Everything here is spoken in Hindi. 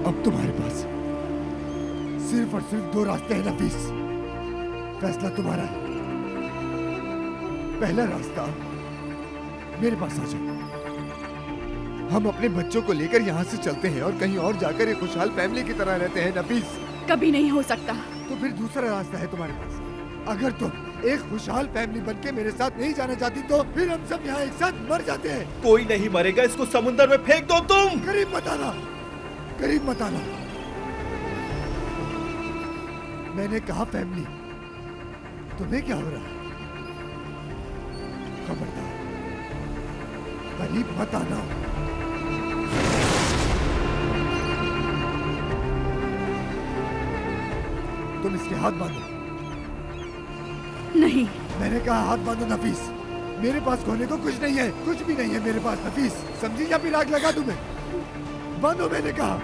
अब तुम्हारे पास सिर्फ और सिर्फ दो रास्ते हैं नफीस। फैसला तुम्हारा है। पहला रास्ता, मेरे पास आ जाओ। हम अपने बच्चों को लेकर यहाँ से चलते हैं और कहीं और जाकर एक खुशहाल फैमिली की तरह रहते हैं नफीस। कभी नहीं हो सकता। तो फिर दूसरा रास्ता है तुम्हारे पास। अगर तुम एक खुशहाल फैमिली बनके मेरे साथ नहीं जाना चाहती तो फिर हम सब यहाँ एक साथ मर जाते हैं। कोई नहीं मरेगा, इसको समुंदर में फेंक दो तुम। करीब मत आना, करीब मत आना। मैंने कहा फैमिली। तुम्हें क्या हो रहा है? खबरदार, करीब मत आना। तुम इसके हाथ बांधो। नहीं। मैंने कहा हाथ बांधो नफीस। मेरे पास खोने को कुछ नहीं है, कुछ भी नहीं है मेरे पास नफीस। समझी या फिर आग लगा तुम्हें? बांधो, मैंने कहा।